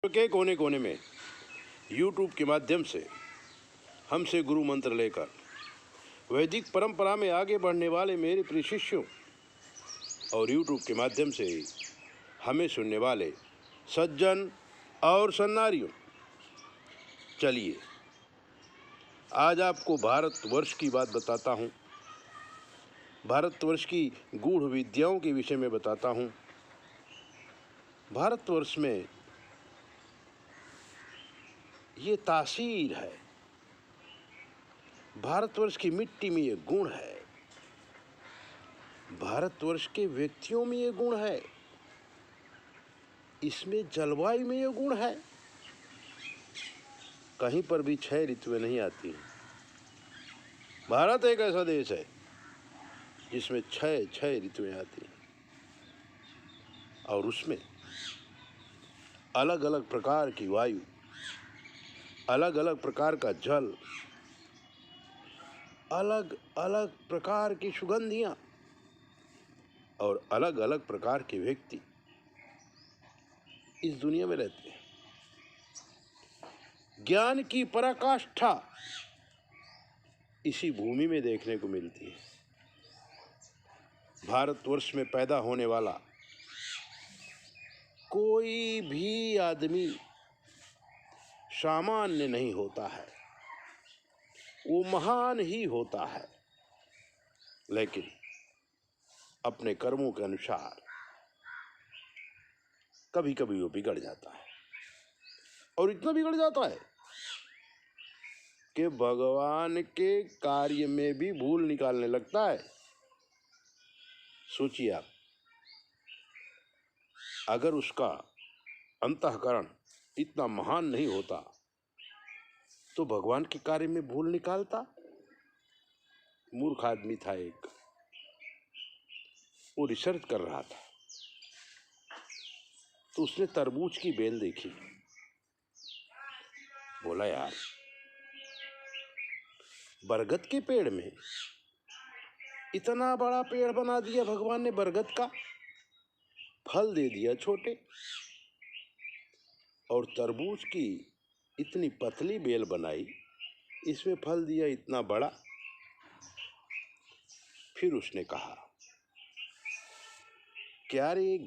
के कोने कोने में यूट्यूब के माध्यम से हमसे गुरु मंत्र लेकर वैदिक परंपरा में आगे बढ़ने वाले मेरे प्रिय शिष्यों और यूट्यूब के माध्यम से हमें सुनने वाले सज्जन और सन्नारियों, चलिए आज आपको भारतवर्ष की बात बताता हूँ। भारतवर्ष की गूढ़ विद्याओं के विषय में बताता हूँ। भारतवर्ष में ये तासीर है, भारतवर्ष की मिट्टी में ये गुण है, भारतवर्ष के व्यक्तियों में ये गुण है, इसमें जलवायु में ये गुण है। कहीं पर भी 6 ऋतुएं नहीं आती। भारत एक ऐसा देश है जिसमें 6 ऋतुएं आती हैं और उसमें अलग अलग प्रकार की वायु, अलग अलग प्रकार का जल, अलग अलग प्रकार की सुगंधियां और अलग अलग प्रकार के व्यक्ति इस दुनिया में रहते हैं। ज्ञान की पराकाष्ठा इसी भूमि में देखने को मिलती है। भारतवर्ष में पैदा होने वाला कोई भी आदमी सामान्य नहीं होता है, वो महान ही होता है, लेकिन अपने कर्मों के अनुसार कभी कभी वो बिगड़ जाता है और इतना बिगड़ जाता है कि भगवान के कार्य में भी भूल निकालने लगता है। सोचिए आप, अगर उसका अंतःकरण इतना महान नहीं होता तो भगवान के कार्य में भूल निकालता। मूर्ख आदमी था एक, वो रिसर्च कर रहा था तो उसने तरबूज की बेल देखी। बोला, यार बरगद के पेड़ में इतना बड़ा पेड़ बना दिया भगवान ने, बरगद का फल दे दिया छोटे, और तरबूज की इतनी पतली बेल बनाई, इसमें फल दिया इतना बड़ा। फिर उसने कहा, क्या रे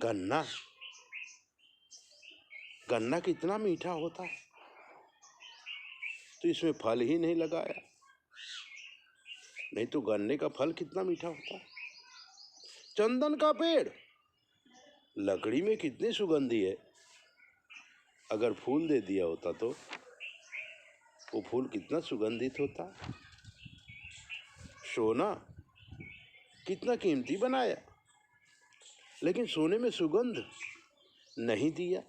गन्ना कितना मीठा होता है, तो इसमें फल ही नहीं लगाया, नहीं तो गन्ने का फल कितना मीठा होता है। चंदन का पेड़, लकड़ी में कितनी सुगंधी है, अगर फूल दे दिया होता तो वो फूल कितना सुगंधित होता। सोना कितना कीमती बनाया, लेकिन सोने में सुगंध नहीं दिया।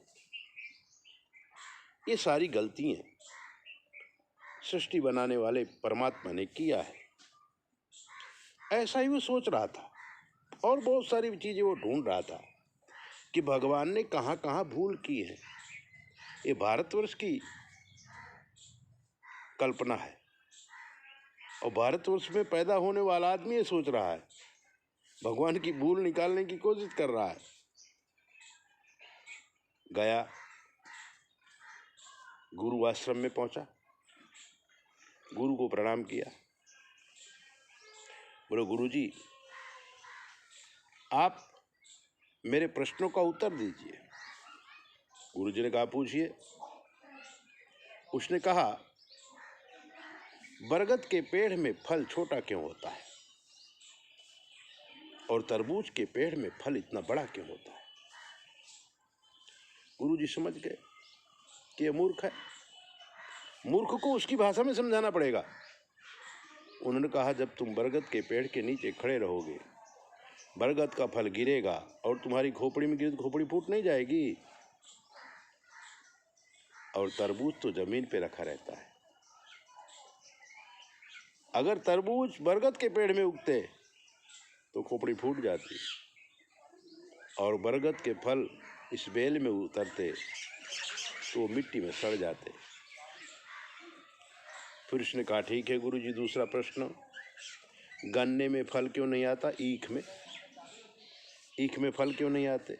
ये सारी गलतियां सृष्टि बनाने वाले परमात्मा ने किया है। ऐसा ही वो सोच रहा था और बहुत सारी चीजें वो ढूंढ रहा था कि भगवान ने कहाँ कहाँ भूल की है। ये भारतवर्ष की कल्पना है और भारतवर्ष में पैदा होने वाला आदमी ये सोच रहा है, भगवान की भूल निकालने की कोशिश कर रहा है। गया, गुरु आश्रम में पहुंचा, गुरु को प्रणाम किया। बोले, गुरु जी आप मेरे प्रश्नों का उत्तर दीजिए। गुरु जी ने कहा, पूछिए। उसने कहा, बरगद के पेड़ में फल छोटा क्यों होता है और तरबूज के पेड़ में फल इतना बड़ा क्यों होता है। गुरु जी समझ गए कि यह मूर्ख है, मूर्ख को उसकी भाषा में समझाना पड़ेगा। उन्होंने कहा, जब तुम बरगद के पेड़ के नीचे खड़े रहोगे, बरगद का फल गिरेगा और तुम्हारी खोपड़ी में गिरे तो खोपड़ी फूट नहीं जाएगी, और तरबूज तो जमीन पे रखा रहता है। अगर तरबूज बरगद के पेड़ में उगते तो खोपड़ी फूट जाती, और बरगद के फल इस बेल में उतरते तो वो मिट्टी में सड़ जाते। फिर उसने कहा, ठीक है गुरु जी, दूसरा प्रश्न, गन्ने में फल क्यों नहीं आता, ईख में फल क्यों नहीं आते।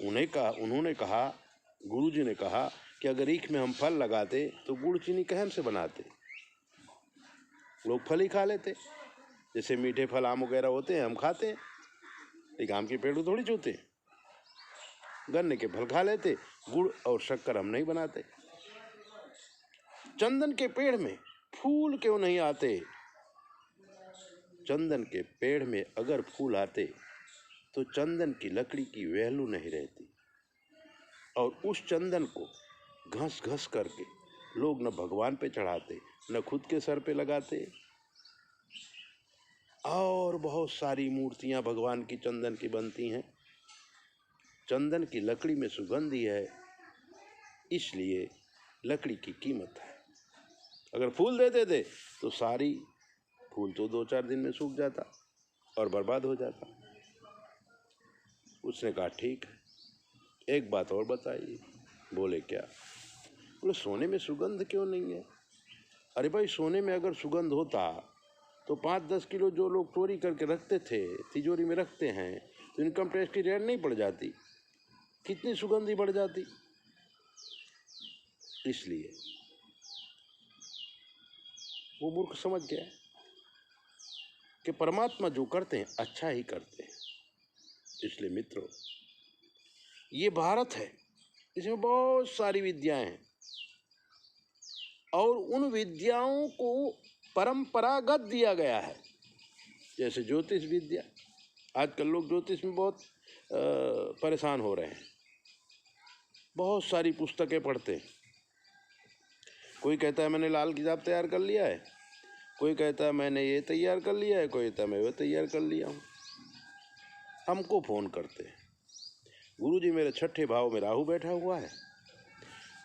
उन्होंने कहा गुरुजी ने कहा कि अगर ईख में हम फल लगाते तो गुड़ चीनी कहन से बनाते। लोग फल ही खा लेते, जैसे मीठे फल आम वगैरह होते हैं हम खाते हैं, लेकिन आम के पेड़ थोड़ी छूते हैं। गन्ने के फल खा लेते, गुड़ और शक्कर हम नहीं बनाते। चंदन के पेड़ में फूल क्यों नहीं आते? चंदन के पेड़ में अगर फूल आते तो चंदन की लकड़ी की वैल्यू नहीं रहती, और उस चंदन को घस घस करके लोग न भगवान पे चढ़ाते न खुद के सर पे लगाते। और बहुत सारी मूर्तियां भगवान की चंदन की बनती हैं। चंदन की लकड़ी में सुगंधी है, इसलिए लकड़ी की कीमत है। अगर फूल देते थे तो सारी फूल तो 2-4 दिन में सूख जाता और बर्बाद हो जाता। उसने कहा ठीक है, एक बात और बताइए। बोले क्या? बोले सोने में सुगंध क्यों नहीं है? अरे भाई, सोने में अगर सुगंध होता तो 5-10 किलो जो लोग चोरी करके रखते थे, तिजोरी में रखते हैं, तो इनकम टैक्स की रेट नहीं पड़ जाती, कितनी सुगंध ही बढ़ जाती। इसलिए वो मूर्ख समझ गया कि परमात्मा जो करते हैं अच्छा ही करते हैं। इसलिए मित्रों, ये भारत है, इसमें बहुत सारी विद्याएं हैं, और उन विद्याओं को परंपरागत दिया गया है। जैसे ज्योतिष विद्या, आजकल लोग ज्योतिष में बहुत परेशान हो रहे हैं, बहुत सारी पुस्तकें पढ़ते हैं। कोई कहता है मैंने लाल किताब तैयार कर लिया है, कोई कहता है मैंने ये तैयार कर लिया है, कोई कहता है मैं वो तैयार कर लिया हूँ। हमको फ़ोन करते हैं, गुरुजी मेरे 6ठे भाव में राहु बैठा हुआ है,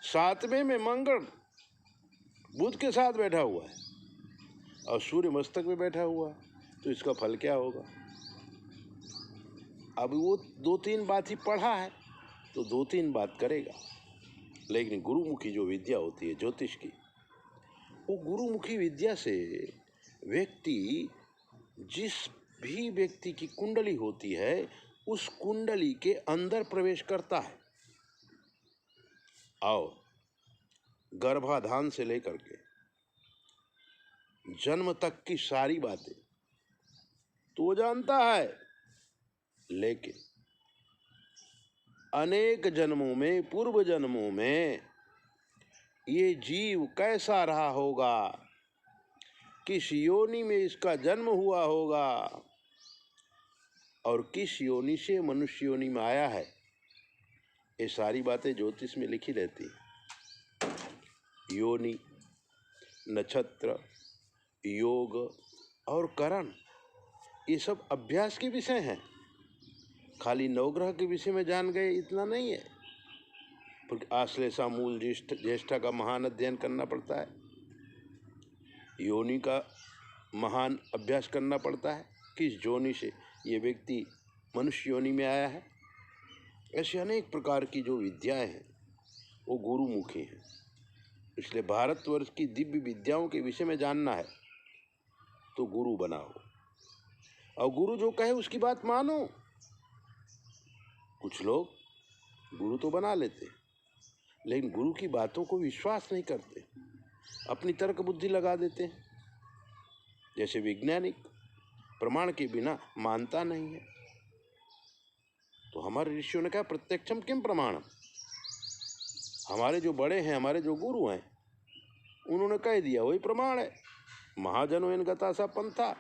7वें में मंगल बुध के साथ बैठा हुआ है, और सूर्य मस्तक में बैठा हुआ है, तो इसका फल क्या होगा? अब वो 2-3 बात ही पढ़ा है तो 2-3 बात करेगा, लेकिन गुरुमुखी जो विद्या होती है ज्योतिष की, वो गुरुमुखी विद्या से व्यक्ति, जिस भी व्यक्ति की कुंडली होती है, उस कुंडली के अंदर प्रवेश करता है, और गर्भाधान से लेकर के जन्म तक की सारी बातें तो वो जानता है। लेकिन अनेक जन्मों में, पूर्व जन्मों में ये जीव कैसा रहा होगा, किस योनि में इसका जन्म हुआ होगा, और किस योनि से मनुष्य योनि में आया है, ये सारी बातें ज्योतिष में लिखी रहती है। योनि, नक्षत्र, योग और करण, ये सब अभ्यास के विषय हैं। खाली नवग्रह के विषय में जान गए इतना नहीं है, आश्लेषा, मूल, ज्येष्ठा का महान अध्ययन करना पड़ता है, योनि का महान अभ्यास करना पड़ता है, किस योनि से ये व्यक्ति मनुष्य योनि में आया है। ऐसे अनेक प्रकार की जो विद्याएं हैं वो गुरुमुखी हैं। इसलिए भारतवर्ष की दिव्य विद्याओं के विषय में जानना है तो गुरु बनाओ, और गुरु जो कहे उसकी बात मानो। कुछ लोग गुरु तो बना लेते, लेकिन गुरु की बातों को विश्वास नहीं करते, अपनी तर्क बुद्धि लगा देते हैं। जैसे वैज्ञानिक प्रमाण के बिना मानता नहीं है, तो हमारे ऋषियों ने कहा प्रत्यक्षम किम प्रमाणम। हमारे जो बड़े हैं, हमारे जो गुरु हैं, उन्होंने कह दिया वही प्रमाण है। महाजनो इन गता सा पंथा,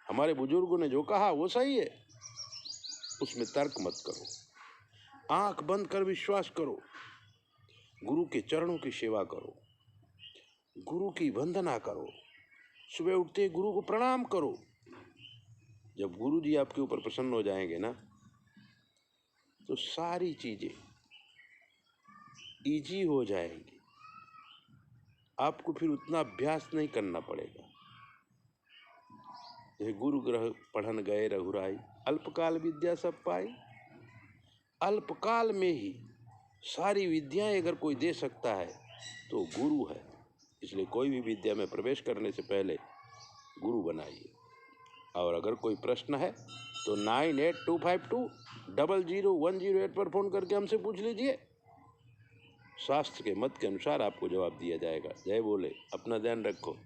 हमारे बुजुर्गों ने जो कहा वो सही है, उसमें तर्क मत करो, आंख बंद कर विश्वास करो, गुरु के चरणों की सेवा करो, गुरु की वंदना करो, सुबह उठते गुरु को प्रणाम करो। जब गुरु जी आपके ऊपर प्रसन्न हो जाएंगे ना, तो सारी चीजें इजी हो जाएंगी, आपको फिर उतना अभ्यास नहीं करना पड़ेगा। जैसे गुरु ग्रह पढ़न गए रघुराई, अल्पकाल विद्या सब पाई। अल्पकाल में ही सारी विद्याएं अगर कोई दे सकता है तो गुरु है। इसलिए कोई भी विद्या में प्रवेश करने से पहले गुरु बनाइए। और अगर कोई प्रश्न है तो 9825200108 पर फ़ोन करके हमसे पूछ लीजिए। शास्त्र के मत के अनुसार आपको जवाब दिया जाएगा। जय बोले, अपना ध्यान रखो।